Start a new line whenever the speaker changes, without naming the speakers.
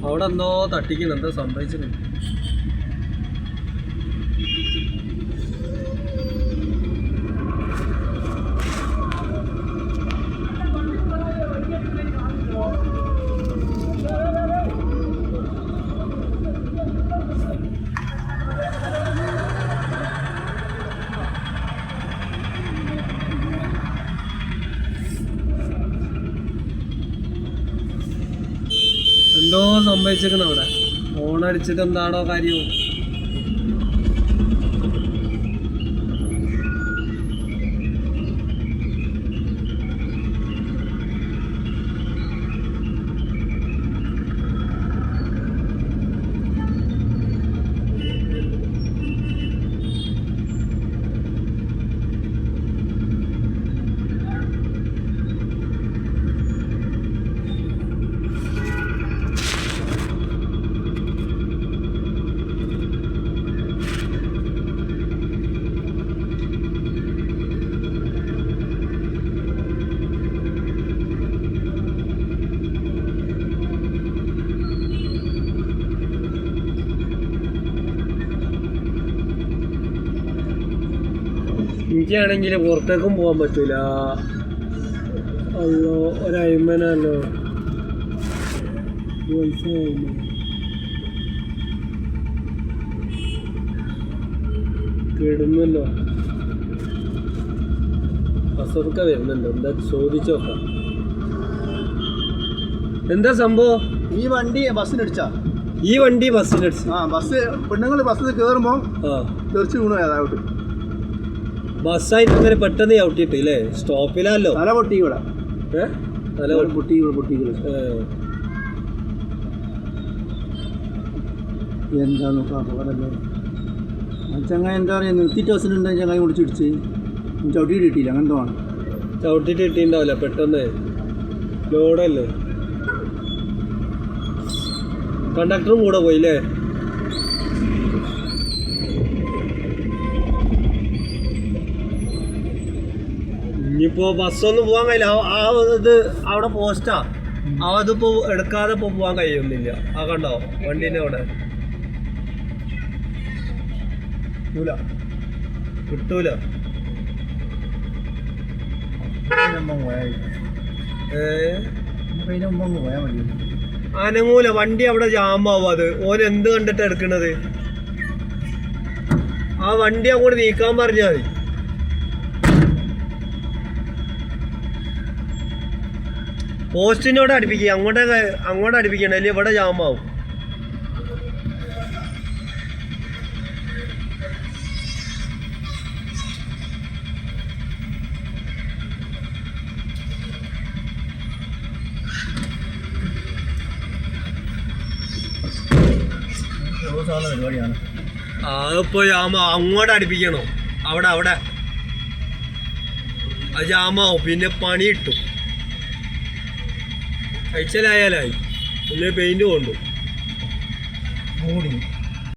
അവിടെ എന്തോ തട്ടിക്കണം, എന്താ സംഭവിച്ചത്? എന്തോ സംഭവിച്ചേക്കണം അവിടെ. ഫോണടിച്ചിട്ട് എന്താണോ കാര്യം? എനിക്കാണെങ്കിൽ പുറത്തേക്കും പോകാൻ പറ്റൂല. അല്ലോ ഒരയ്മനല്ലോ കിടുന്നല്ലോ. അസർക്ക വരുന്നുണ്ട്, എന്താ ചോദിച്ചോക്കാം. എന്താ സംഭവം?
ഈ വണ്ടി ബസ്സിനടിച്ചാ?
ഈ വണ്ടി ബസ്സിനടിച്ചു?
ആ, ബസ് പെണ്ണുങ്ങൾ ബസ്സിൽ കയറുമ്പോൾ തെറിച്ച് വീണു. ഏതാവട്ടെ
ബസ്സായിട്ട് അങ്ങനെ പെട്ടെന്ന് ചവിട്ടിട്ട് ഇല്ലേ? സ്റ്റോപ്പിലല്ലോ
തല പൊട്ടി. ഇവിടെ
തല
പൊട്ടി. എന്താന്ന് അപകടല്ലേ ചങ്ങായി? എന്താ പറയുക, നിർത്തിയിട്ട് ബസ്സിനുണ്ടെങ്കിൽ ചങ്ങായി വിളിച്ചിടിച്ച് ചവിട്ടിയിട്ട് കിട്ടിയില്ല. അങ്ങനത്തെ വേണം.
ചവിട്ടിട്ട് കിട്ടിയിട്ടുണ്ടാവില്ല, പെട്ടെന്ന് ലോഡല്ലേ. കണ്ടക്ടറും കൂടെ പോയില്ലേ? ഇനിയിപ്പോ ബസ്സൊന്നും പോകാൻ കഴിയില്ല. ആ ഇത് അവിടെ പോസ്റ്റാ, അതിപ്പോ എടുക്കാതെ ഇപ്പൊ പോകാൻ കഴിയുന്നില്ല. ആ കണ്ടോ വണ്ടീൻ്റെ അവിടെ കിട്ടൂല. അനങ്ങൂല വണ്ടി, അവിടെ ജാമാവും. അത് ഓൻ എന്ത് കണ്ടിട്ട് എടുക്കണത്? ആ വണ്ടി അങ്ങോട്ട് നീക്കാൻ പറഞ്ഞാൽ മതി. പോസ്റ്റിനോട് അടുപ്പിക്കുക, അങ്ങോട്ട് അടുപ്പിക്കണ്ട, അല്ലേ ഇവിടെ ജാമാവും.
പരിപാടിയാണ്.
അതിപ്പോ അങ്ങോട്ട് അടുപ്പിക്കണോ? അവിടെ അത് ജാമാവും. പിന്നെ പണി കിട്ടും. കഴിച്ചലായാലായി, പിന്നെ പെയിന്റ് കൊണ്ടു.